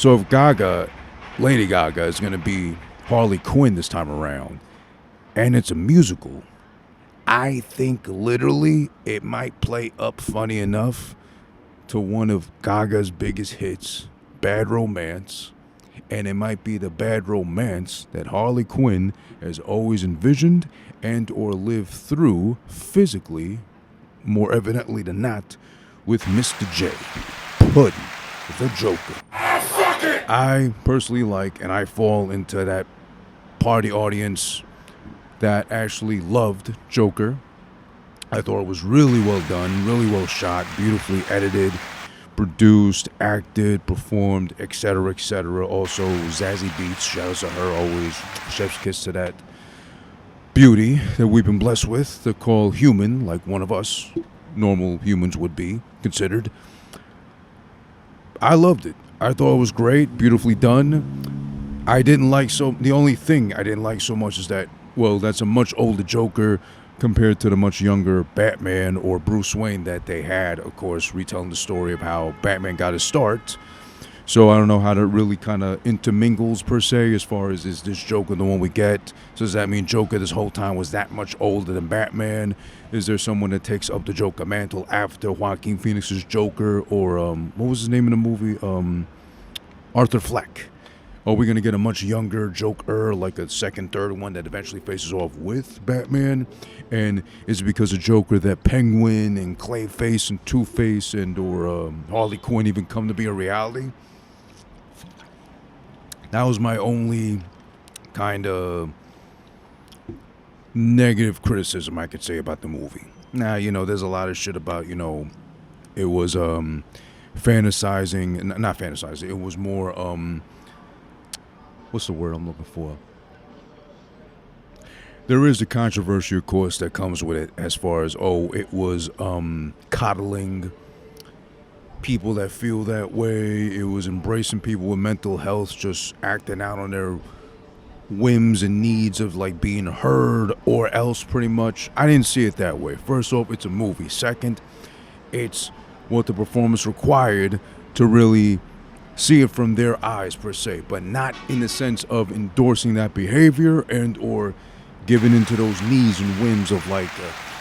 So if Lady Gaga is going to be Harley Quinn this time around, and it's a musical, I think literally it might play up funny enough to one of Gaga's biggest hits, Bad Romance, and it might be the bad romance that Harley Quinn has always envisioned and or lived through physically, more evidently than not, with Mr. J. Puddin', the Joker. I personally like, and I fall into that party audience that actually loved Joker. I thought it was really well done, really well shot, beautifully edited, produced, acted, performed, etc., etc. Also, Zazie Beetz, shout out to her, always chef's kiss to that beauty that we've been blessed with to call human, like one of us normal humans would be considered. I loved it. I thought it was great, beautifully done. The only thing I didn't like so much is that, well, that's a much older Joker compared to the much younger Batman or Bruce Wayne that they had, of course, retelling the story of how Batman got his start. So I don't know how that really kind of intermingles per se as far as is this Joker the one we get. So does that mean Joker this whole time was that much older than Batman? Is there someone that takes up the Joker mantle after Joaquin Phoenix's Joker? Or what was his name in the movie? Arthur Fleck. Are we going to get a much younger Joker, like a second, third one that eventually faces off with Batman? And is it because of Joker that Penguin and Clayface and Two-Face and or Harley Quinn even come to be a reality? That was my only kind of negative criticism I could say about the movie. Now, there's a lot of shit about, it was fantasizing, not fantasizing, it was more, what's the word I'm looking for? There is a controversy, of course, that comes with it as far as, it was coddling people that feel that way. It was embracing people with mental health, just acting out on their whims and needs of like being heard or else pretty much. I didn't see it that way. First off, it's a movie. Second, it's what the performance required to really see it from their eyes per se, but not in the sense of endorsing that behavior and or giving into those needs and whims of like,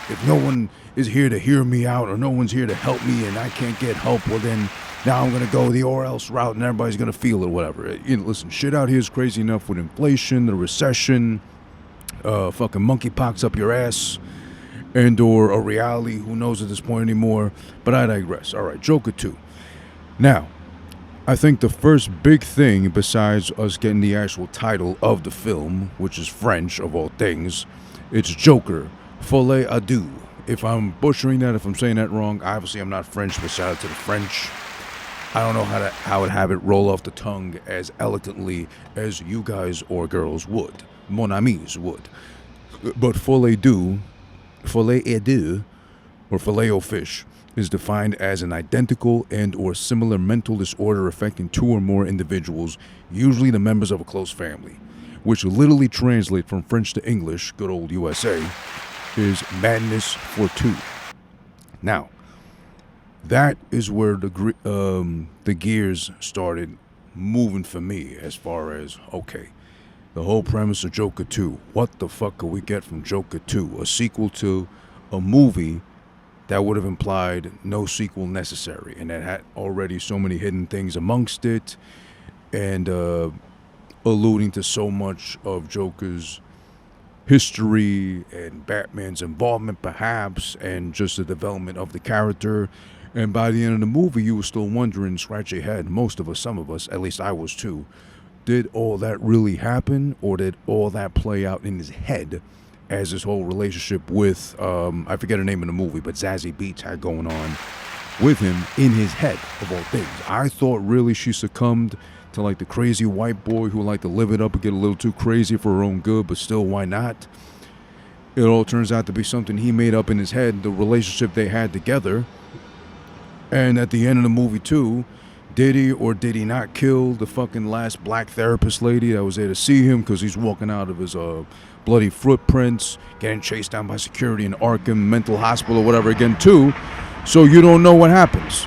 if no one is here to hear me out or no one's here to help me and I can't get help, well then now I'm going to go the or else route and everybody's going to feel it, whatever. Listen, shit out here is crazy enough with inflation, the recession, fucking monkeypox up your ass, and or a reality, who knows at this point anymore, but I digress. All right, Joker 2. Now, I think the first big thing, besides us getting the actual title of the film, which is French of all things, it's Joker, Folie à Deux. If I'm butchering that, if I'm saying that wrong, obviously I'm not French, but shout out to the French. I don't know how to have it roll off the tongue as eloquently as you guys or girls would, mon amis would. But Folie à Deux, or Filet-O-Fish, is defined as an identical and or similar mental disorder affecting two or more individuals, usually the members of a close family, which literally translate from French to English, good old USA, is madness for two. Now, that is where the gears started moving for me as far as, okay, the whole premise of Joker 2. What the fuck could we get from Joker 2? A sequel to a movie that would have implied no sequel necessary and that had already so many hidden things amongst it and alluding to so much of Joker's history and Batman's involvement perhaps and just the development of the character. And by the end of the movie, you were still wondering, scratch your head, most of us, some of us, at least I was too, did all that really happen or did all that play out in his head as his whole relationship with, I forget her name in the movie, but Zazie Beetz had going on with him in his head of all things. I thought really she succumbed to like the crazy white boy who liked to live it up and get a little too crazy for her own good, but still, why not? It all turns out to be something he made up in his head, the relationship they had together. And at the end of the movie too, did he or did he not kill the fucking last black therapist lady that was there to see him because he's walking out of his bloody footprints, getting chased down by security in Arkham Mental Hospital or whatever again too. So you don't know what happens.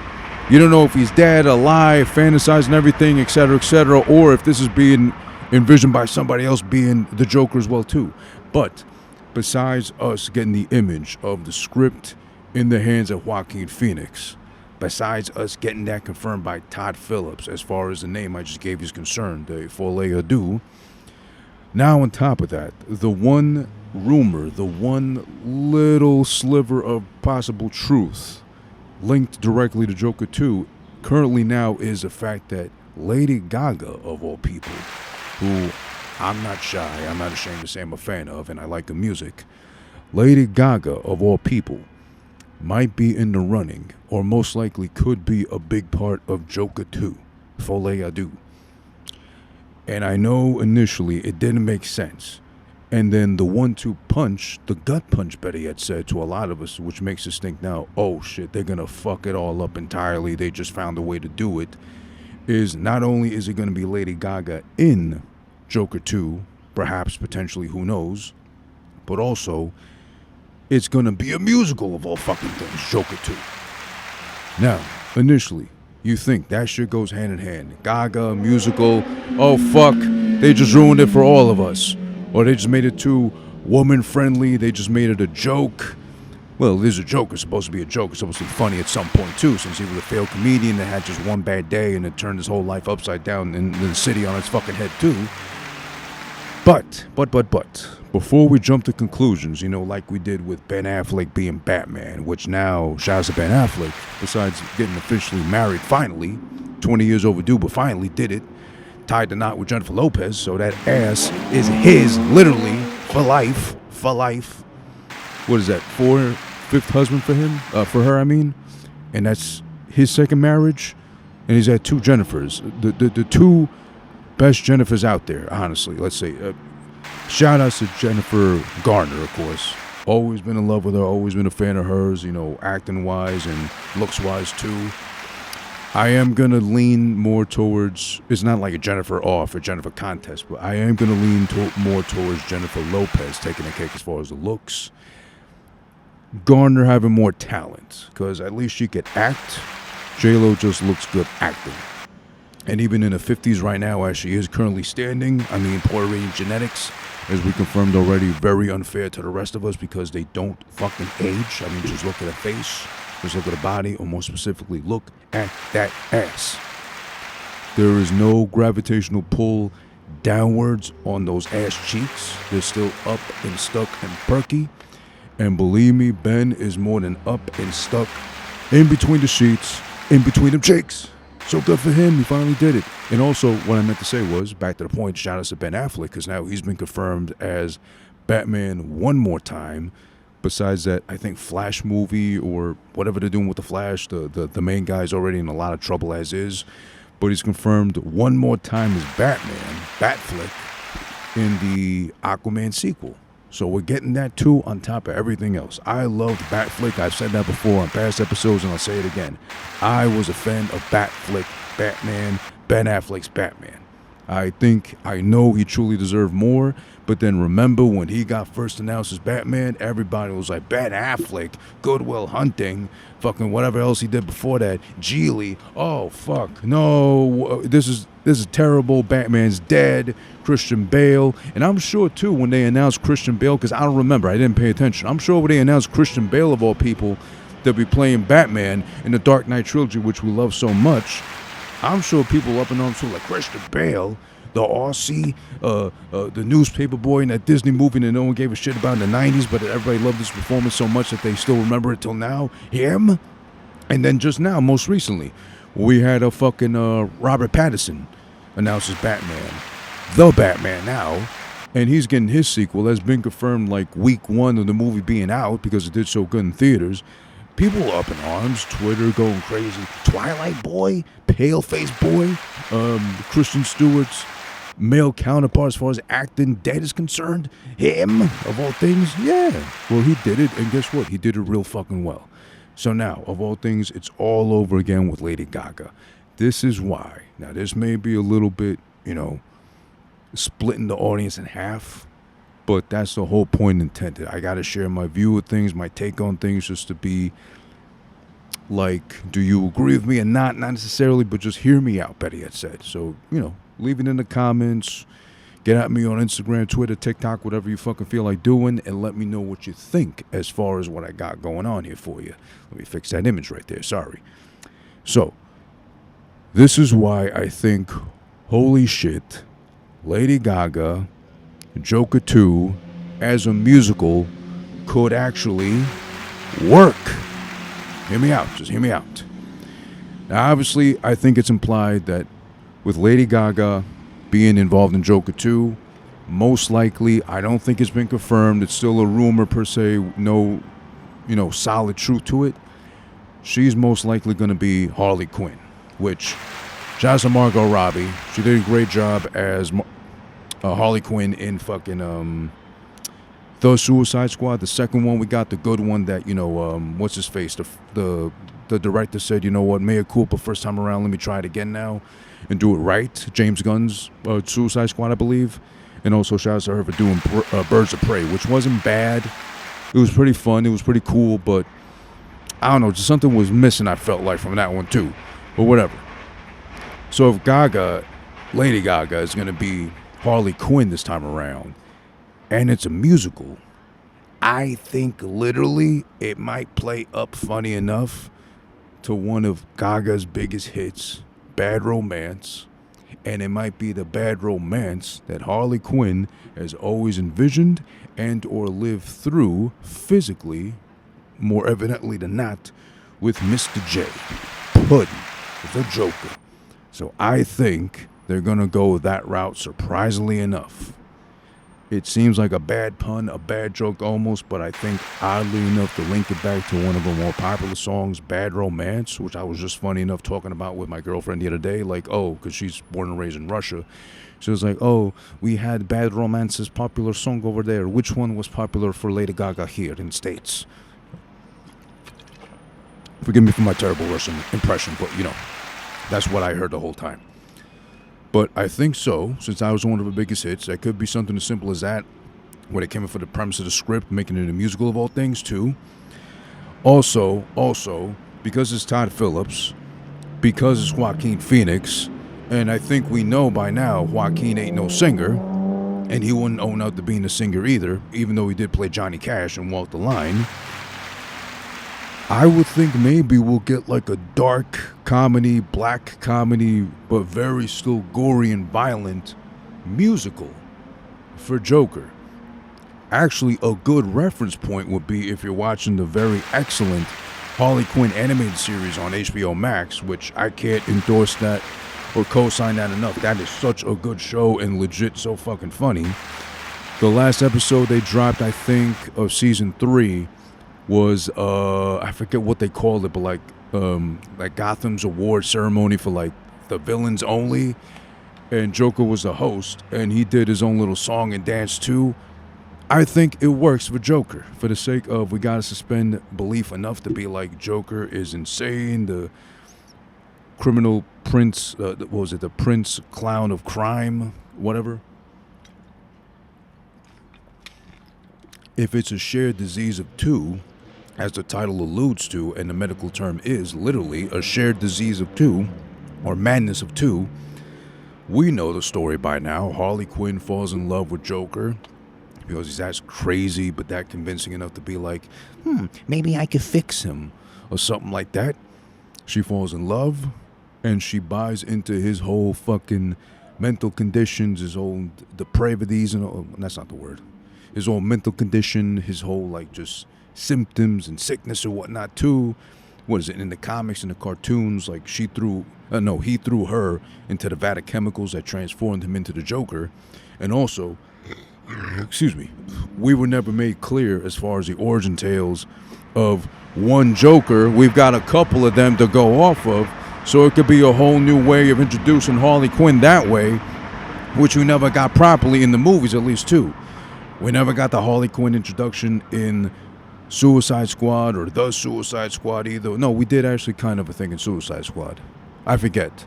You don't know if he's dead, alive, fantasizing everything, etc., or if this is being envisioned by somebody else being the Joker as well too. But besides us getting the image of the script in the hands of Joaquin Phoenix, besides us getting that confirmed by Todd Phillips as far as the name I just gave you is concerned, the Folie Deux, now on top of that, the one rumor, the one little sliver of possible truth linked directly to Joker 2 currently now is the fact that Lady Gaga, of all people, who I'm not shy, I'm not ashamed to say I'm a fan of, and I like the music, Lady Gaga, of all people, might be in the running, or most likely could be a big part of Joker 2, Folie Deux. And I know initially it didn't make sense. And then the 1-2 punch, the gut punch, better yet said, to a lot of us, which makes us think now, oh shit, they're going to fuck it all up entirely. They just found a way to do it. Is not only is it going to be Lady Gaga in Joker 2, perhaps, potentially, who knows, but also it's going to be a musical of all fucking things, Joker 2. Now, initially, you think that shit goes hand in hand. Gaga, musical, oh fuck, they just ruined it for all of us. Or they just made it too woman-friendly, they just made it a joke. Well, it is a joke, it's supposed to be a joke, it's supposed to be funny at some point too, since he was a failed comedian that had just one bad day and it turned his whole life upside down in the city on its fucking head too. But, before we jump to conclusions, you know, like we did with Ben Affleck being Batman, which now, shout out to Ben Affleck, besides getting officially married finally, 20 years overdue, but finally did it, tied the knot with Jennifer Lopez, so that ass is his, literally, for life. What is that, fifth husband for him? For her, I mean? And that's his second marriage, and he's had two Jennifers. The two best Jennifers out there, honestly, let's say. Shout out to Jennifer Garner, of course. Always been in love with her, always been a fan of hers, you know, acting-wise and looks-wise, too. I am going to lean more towards, it's not like a Jennifer off or Jennifer contest, but I am going to lean more towards Jennifer Lopez taking the cake as far as the looks. Garner having more talent, because at least she could act. J-Lo just looks good acting. And even in the 50s right now, as she is currently standing, I mean, Puerto Rican genetics, as we confirmed already, very unfair to the rest of us because they don't fucking age. I mean, just look at her face, just look at her body, or more specifically, look at that ass. There is no gravitational pull downwards on those ass cheeks. They're still up and stuck and perky. And believe me, Ben is more than up and stuck in between the sheets, in between them cheeks. So good for him, he finally did it. And also, what I meant to say was, back to the point, shout out to Ben Affleck, because now he's been confirmed as Batman one more time. Besides that, I think Flash movie or whatever they're doing with the Flash, the main guy's already in a lot of trouble as is. But he's confirmed one more time as Batman, Bat-ffleck, in the Aquaman sequel. So we're getting that too on top of everything else. I loved Bat-ffleck. I've said that before on past episodes and I'll say it again. I was a fan of Bat-ffleck, Batman, Ben Affleck's Batman. I know he truly deserved more, but then remember when he got first announced as Batman, everybody was like, Ben Affleck, Good Will Hunting, fucking whatever else he did before that, Geely, oh fuck, no, this is terrible, Batman's dead, Christian Bale, and I'm sure too when they announced Christian Bale, because I don't remember, I didn't pay attention, I'm sure when they announced Christian Bale of all people, they'll be playing Batman in the Dark Knight trilogy, which we love so much. I'm sure people up and on too, like Christian Bale, the Aussie, the newspaper boy in that Disney movie that no one gave a shit about in the 90s, but everybody loved his performance so much that they still remember it till now. Him? And then just now, most recently, we had a fucking Robert Pattinson announced as Batman. The Batman now. And he's getting his sequel. That's been confirmed like week one of the movie being out because it did so good in theaters. People up in arms, Twitter going crazy. Twilight Boy, Paleface Boy, Kristen Stewart's male counterpart as far as acting dead is concerned. Him, of all things, yeah. Well, he did it, and guess what? He did it real fucking well. So now, of all things, it's all over again with Lady Gaga. This is why. Now, this may be a little bit, splitting the audience in half. But that's the whole point intended. I got to share my view of things, my take on things, just to be Like, do you agree with me or not? Not necessarily, but just hear me out, Betty had said. So, leave it in the comments. Get at me on Instagram, Twitter, TikTok, whatever you fucking feel like doing, and let me know what you think as far as what I got going on here for you. Let me fix that image right there. Sorry. So, this is why I think, holy shit, Lady Gaga, Joker 2, as a musical, could actually work. Hear me out. Just hear me out. Now, obviously, I think it's implied that with Lady Gaga being involved in Joker 2, most likely, I don't think it's been confirmed. It's still a rumor per se. No, solid truth to it. She's most likely going to be Harley Quinn, which, shout out to Margot Robbie. She did a great job as Harley Quinn in fucking The Suicide Squad. The second one, we got the good one that, what's his face? The director said, you know what, mea culpa first time around, let me try it again now and do it right. James Gunn's Suicide Squad, I believe. And also shout out to her for doing Birds of Prey, which wasn't bad. It was pretty fun. It was pretty cool, but I don't know, just something was missing, I felt like, from that one too. But whatever. So if Lady Gaga is going to be Harley Quinn this time around, and it's a musical, I think literally it might play up funny enough to one of Gaga's biggest hits, Bad Romance, and it might be the bad romance that Harley Quinn has always envisioned and or lived through physically, more evidently than not, with Mr. J, Puddin, the Joker. So I think they're going to go that route, surprisingly enough. It seems like a bad pun, a bad joke almost, but I think oddly enough to link it back to one of the more popular songs, Bad Romance, which I was just funny enough talking about with my girlfriend the other day, like, because she's born and raised in Russia. She was like, we had Bad Romance's popular song over there. Which one was popular for Lady Gaga here in States? Forgive me for my terrible Russian impression, but, that's what I heard the whole time. But I think so, since I was one of the biggest hits, that could be something as simple as that, where they came in for the premise of the script, making it a musical of all things, too. Also, because it's Todd Phillips, because it's Joaquin Phoenix, and I think we know by now Joaquin ain't no singer, and he wouldn't own up to being a singer either, even though he did play Johnny Cash and Walk the Line. I would think maybe we'll get like a dark comedy, black comedy, but very still gory and violent musical for Joker. Actually, a good reference point would be if you're watching the very excellent Harley Quinn animated series on HBO Max, which I can't endorse that or co-sign that enough. That is such a good show and legit so fucking funny. The last episode they dropped, I think, of season 3 was I forget what they called it, but like Gotham's award ceremony for like the villains only, and Joker was the host, and he did his own little song and dance too. I think it works for Joker, for the sake of we gotta suspend belief enough to be like Joker is insane, the criminal prince, what was it, the prince clown of crime, whatever. If it's a shared disease of two, as the title alludes to, and the medical term is literally a shared disease of two, or madness of two, we know the story by now. Harley Quinn falls in love with Joker because he's that crazy but that convincing enough to be like, maybe I could fix him, or something like that. She falls in love, and she buys into his whole fucking mental conditions, his whole depravities, and that's not the word. His whole mental condition, his whole like just symptoms and sickness or whatnot too. What is it, in the comics and the cartoons, like he threw her into the vat of chemicals that transformed him into the Joker. And also, we were never made clear as far as the origin tales of one Joker. We've got a couple of them to go off of, so it could be a whole new way of introducing Harley Quinn that way, which we never got properly in the movies, at least two. We never got the Harley Quinn introduction in Suicide Squad or The Suicide Squad either. No, we did actually kind of a thing in Suicide Squad. I forget.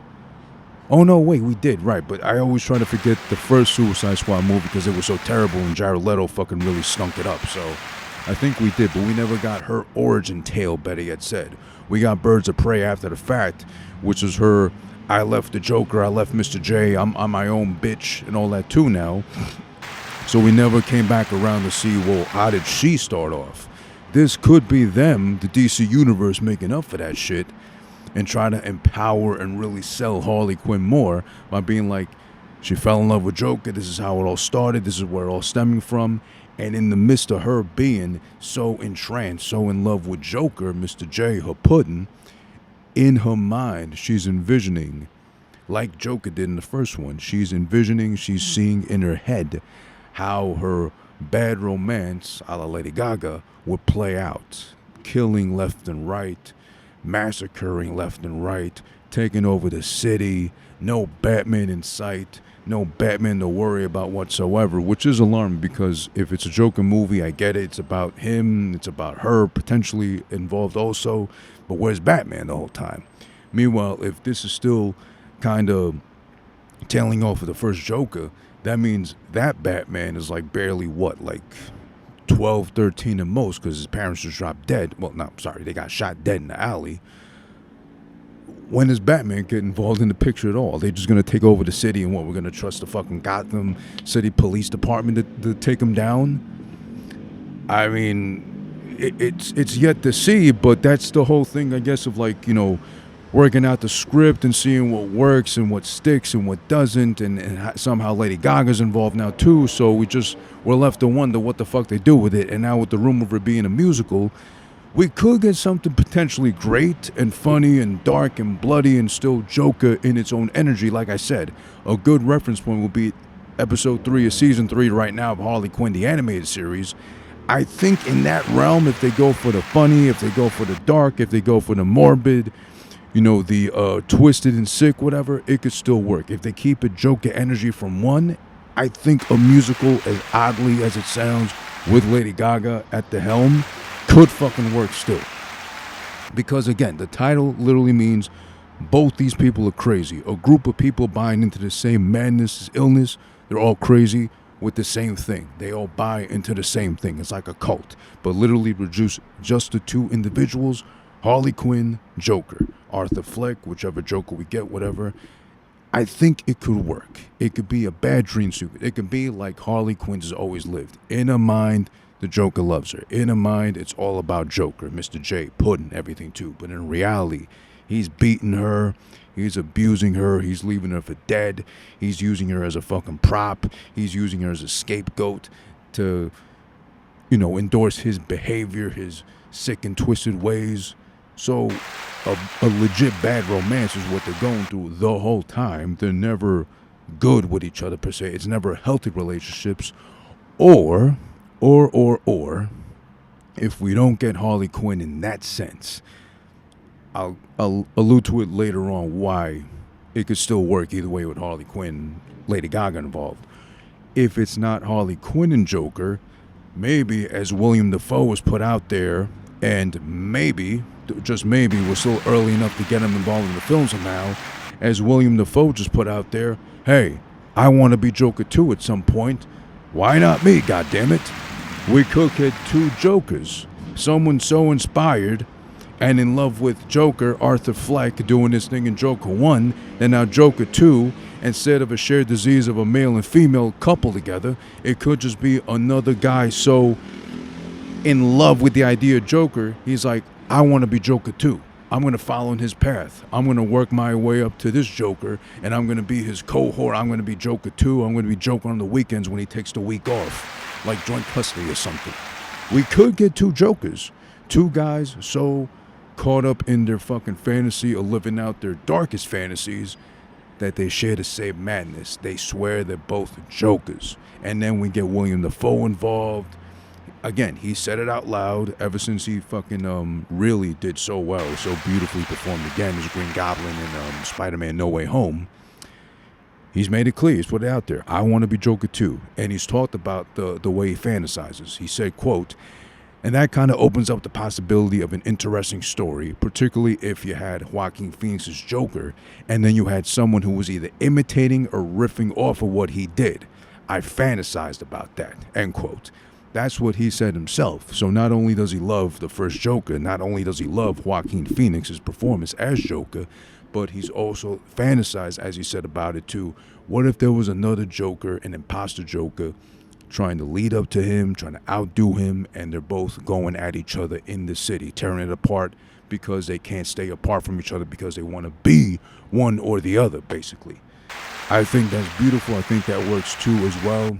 Oh no, wait, we did, right. But I always try to forget the first Suicide Squad movie because it was so terrible and Jared Leto fucking really stunk it up. So I think we did, but we never got her origin tale, better yet said. We got Birds of Prey after the fact, which is her, I left the Joker, I left Mr. J, I'm my own bitch, and all that too now. So we never came back around to see, well, how did she start off? This could be them, the DC Universe, making up for that shit and try to empower and really sell Harley Quinn more by being like, she fell in love with Joker, this is how it all started, this is where it all stemming from. And in the midst of her being so entranced, so in love with Joker, Mr. J, her puddin', in her mind, she's envisioning, like Joker did in the first one, she's envisioning, she's seeing in her head how her bad romance, a la Lady Gaga, would play out. Killing left and right, massacring left and right, taking over the city, no Batman in sight, no Batman to worry about whatsoever, which is alarming because if it's a Joker movie, I get it. It's about him. It's about her potentially involved also. But where's Batman the whole time? Meanwhile, if this is still kind of tailing off of the first Joker, that means that Batman is like barely what, like 12, 13 at most, because his parents just dropped dead. Well, no, sorry, they got shot dead in the alley. When does Batman get involved in the picture at all? They're just going to take over the city and what, we're going to trust the fucking Gotham City Police Department to take him down? I mean, it's yet to see, but that's the whole thing, I guess, of like, you know, working out the script and seeing what works and what sticks and what doesn't, and somehow Lady Gaga's involved now too, so we're left to wonder what the fuck they do with it. And now with the rumor of it being a musical, we could get something potentially great and funny and dark and bloody and still Joker in its own energy. Like I said, a good reference point will be episode 3 of season 3 right now of Harley Quinn, the animated series. I think in that realm, if they go for the funny, if they go for the dark, if they go for the morbid, you know, the twisted and sick, whatever, it could still work. If they keep a Joker energy from one, I think a musical, as oddly as it sounds, with Lady Gaga at the helm, could fucking work still. Because again, the title literally means both these people are crazy. A group of people buying into the same madness, illness, they're all crazy with the same thing. They all buy into the same thing. It's like a cult. But literally reduce just the two individuals, Harley Quinn, Joker. Arthur Fleck, whichever Joker we get, whatever. I think it could work. It could be a bad dream sequence. It could be like Harley Quinn has always lived. In her mind, the Joker loves her. In her mind, it's all about Joker, Mr. J, pudding, everything too. But in reality, he's beating her, he's abusing her, he's leaving her for dead, he's using her as a fucking prop, he's using her as a scapegoat to, you know, endorse his behavior, his sick and twisted ways. So a legit bad romance is what they're going through the whole time. They're never good with each other per se. It's never healthy relationships. Or, if we don't get Harley Quinn in that sense, I'll allude to it later on why it could still work either way with Harley Quinn, Lady Gaga involved. If it's not Harley Quinn and Joker, maybe as William Defoe was put out there, and maybe, just maybe, we're still early enough to get him involved in the film somehow, as William Defoe just put out there, hey, I want to be Joker too at some point. Why not me, goddammit? We could get two Jokers. Someone so inspired and in love with Joker, Arthur Fleck, doing this thing in Joker 1, and now Joker 2, instead of a shared disease of a male and female couple together, it could just be another guy so in love with the idea of Joker, he's like, I want to be Joker too. I'm going to follow in his path. I'm going to work my way up to this Joker, and I'm going to be his cohort. I'm going to be Joker too. I'm going to be Joker on the weekends when he takes the week off, like joint custody or something. We could get two Jokers, two guys so caught up in their fucking fantasy of living out their darkest fantasies that they share the same madness. They swear they're both Jokers. And then we get William Defoe involved. Again, he said it out loud ever since he fucking really did so well, so beautifully performed again as Green Goblin in Spider-Man No Way Home. He's made it clear, he's put it out there, I want to be Joker too. And he's talked about the way he fantasizes. He said, quote, and that kind of opens up the possibility of an interesting story, particularly if you had Joaquin Phoenix's Joker, and then you had someone who was either imitating or riffing off of what he did. I fantasized about that, end quote. That's what he said himself. So not only does he love the first Joker, not only does he love Joaquin Phoenix's performance as Joker, but he's also fantasized, as he said about it too, what if there was another Joker, an imposter Joker, trying to lead up to him, trying to outdo him, and they're both going at each other in the city, tearing it apart because they can't stay apart from each other because they want to be one or the other, basically. I think that's beautiful. I think that works too as well.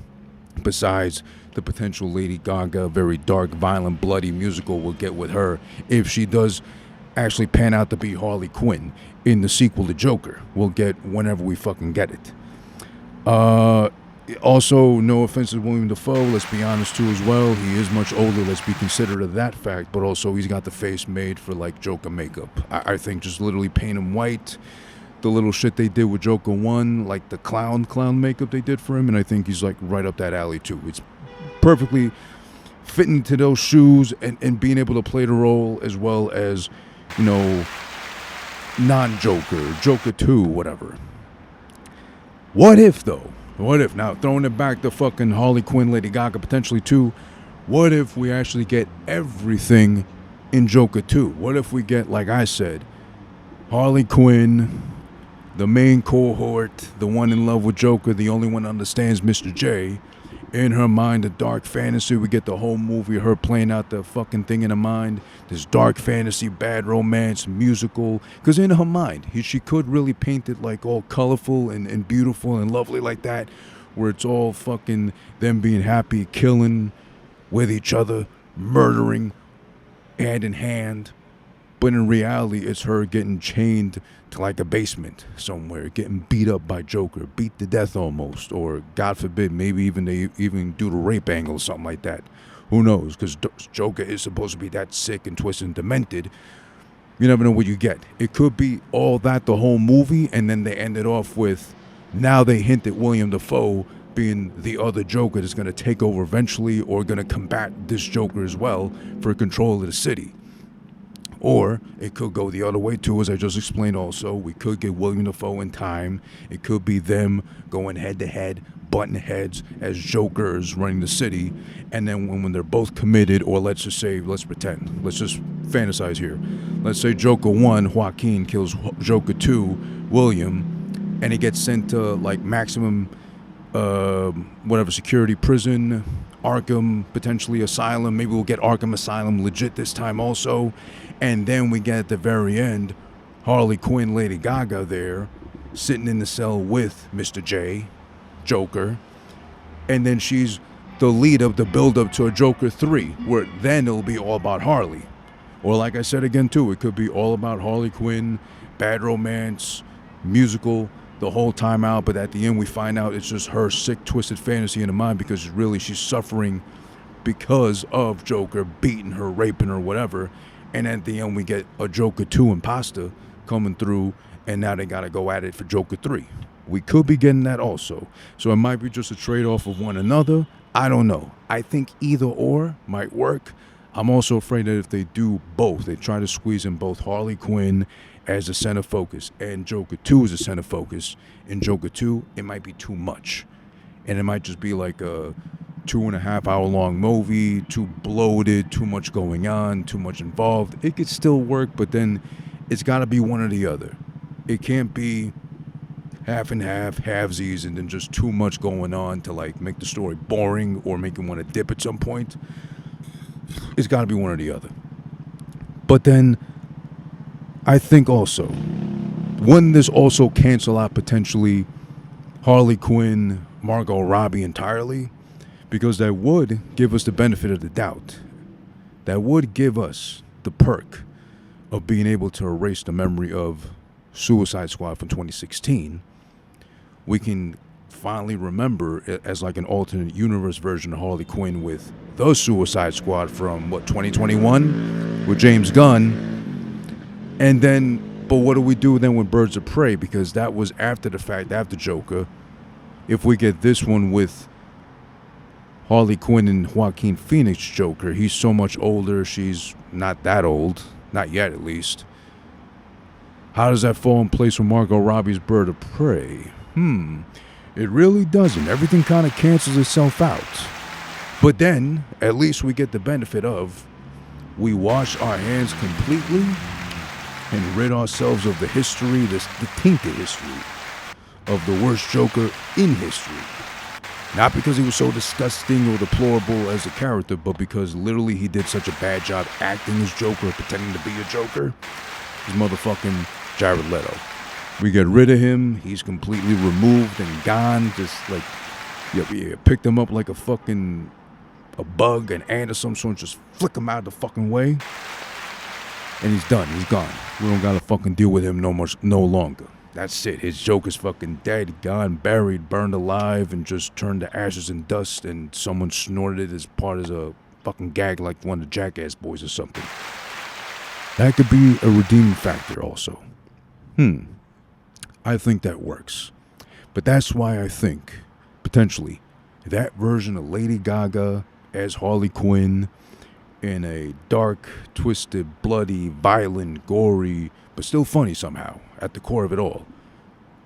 Besides the potential Lady Gaga, very dark, violent, bloody musical we'll get with her if she does actually pan out to be Harley Quinn in the sequel to Joker. We'll get whenever we fucking get it. Also, no offense to William Defoe, let's be honest too as well. He is much older, let's be considerate of that fact, but also he's got the face made for like Joker makeup. I think just literally paint him white. The little shit they did with Joker 1, like the clown makeup they did for him, and I think he's like right up that alley too. It's perfectly fitting to those shoes and being able to play the role as well as, you know, non-Joker, Joker 2, whatever. What if though? What if, now throwing it back to fucking Harley Quinn, Lady Gaga potentially too, what if we actually get everything in Joker 2? What if we get, like I said, Harley Quinn, the main cohort, the one in love with Joker, the only one that understands Mr. J. In her mind, a dark fantasy. We get the whole movie, her playing out the fucking thing in her mind. This dark fantasy, bad romance, musical. Because in her mind, she could really paint it like all colorful and beautiful and lovely like that. Where it's all fucking them being happy, killing with each other, murdering, hand in hand. But in reality, it's her getting chained to like a basement somewhere, getting beat up by Joker, beat to death almost, or God forbid, maybe even they even do the rape angle or something like that. Who knows? Because Joker is supposed to be that sick and twisted and demented. You never know what you get. It could be all that the whole movie, and then they end it off with, now they hint at William Defoe being the other Joker that's going to take over eventually, or going to combat this Joker as well for control of the city. Or it could go the other way too, as I just explained also. We could get William Defoe in time. It could be them going head to head, butting heads as Jokers running the city. And then when they're both committed, or let's just say, let's pretend, let's just fantasize here. Let's say Joker 1, Joaquin kills Joker 2, William, and he gets sent to like maximum, whatever, security prison, Arkham, potentially Asylum. Maybe we'll get Arkham Asylum legit this time also. And then we get at the very end, Harley Quinn, Lady Gaga there, sitting in the cell with Mr. J, Joker. And then she's the lead of the build-up to a Joker 3, where then it'll be all about Harley. Or like I said again too, it could be all about Harley Quinn, bad romance, musical, the whole time out. But at the end we find out it's just her sick, twisted fantasy in her mind, because really she's suffering because of Joker beating her, raping her, whatever. And at the end we get a Joker 2 imposter coming through, and now they gotta go at it for Joker 3. We could be getting that also. So it might be just a trade-off of one another. I don't know. I think either or might work. I'm also afraid that if they do both, they try to squeeze in both Harley Quinn as a center focus and Joker 2 as a center focus. In Joker 2, it might be too much. And it might just be like a 2.5 hour long movie, too bloated, too much going on, too much involved. It could still work, but then it's got to be one or the other. It can't be half and half, halvesies, and then just too much going on to like make the story boring or make you want to dip at some point. It's got to be one or the other. But then I think also, wouldn't this also cancel out potentially Harley Quinn, Margot Robbie entirely? Because that would give us the benefit of the doubt. That would give us the perk of being able to erase the memory of Suicide Squad from 2016. We can finally remember it as like an alternate universe version of Harley Quinn with the Suicide Squad from, 2021 with James Gunn. And then, but what do we do then with Birds of Prey? Because that was after the fact, after Joker. If we get this one with Harley Quinn and Joaquin Phoenix Joker, he's so much older, she's not that old, not yet at least. How does that fall in place with Margot Robbie's Bird of Prey? It really doesn't. Everything kind of cancels itself out. But then, at least we get the benefit of, we wash our hands completely and rid ourselves of the history, the tainted history of the worst Joker in history. Not because he was so disgusting or deplorable as a character, but because literally he did such a bad job acting as Joker, pretending to be a Joker. He's motherfucking Jared Leto. We get rid of him. He's completely removed and gone. Just like, yeah, picked him up like a bug, an ant or some sort, just flick him out of the fucking way. And he's done. He's gone. We don't gotta fucking deal with him no longer. That's it. His Joker's fucking dead, gone, buried, burned alive, and just turned to ashes and dust, and someone snorted it as part of a fucking gag like one of the Jackass boys or something. That could be a redeeming factor also. I think that works. But that's why I think, potentially, that version of Lady Gaga as Harley Quinn in a dark, twisted, bloody, violent, gory, but still funny somehow, at the core of it all,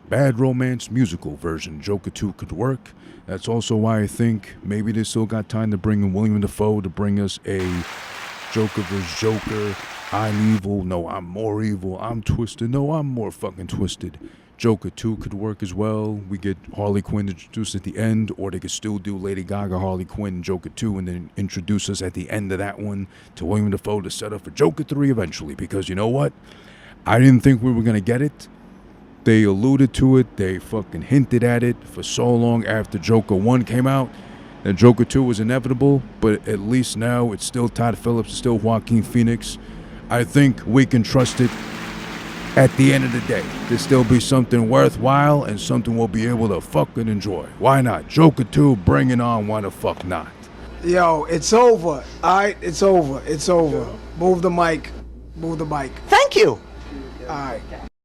bad romance musical version Joker 2 could work. That's also why I think maybe they still got time to bring in William Defoe to bring us a Joker vs. Joker. I'm evil, no, I'm more evil. I'm twisted, no, I'm more fucking twisted. Joker 2 could work as well. We get Harley Quinn introduced at the end, or they could still do Lady Gaga, Harley Quinn, Joker 2, and then introduce us at the end of that one to William Defoe to set up for Joker 3 eventually. Because you know what? I didn't think we were going to get it. They alluded to it. They fucking hinted at it for so long after Joker 1 came out. And Joker 2 was inevitable, but at least now it's still Todd Phillips, it's still Joaquin Phoenix. I think we can trust it. At the end of the day, there'll still be something worthwhile and something we'll be able to fucking enjoy. Why not? Joker 2, bring it on. Why the fuck not? Yo, it's over. All right, it's over. It's over. Move the mic. Move the mic. Thank you. All right.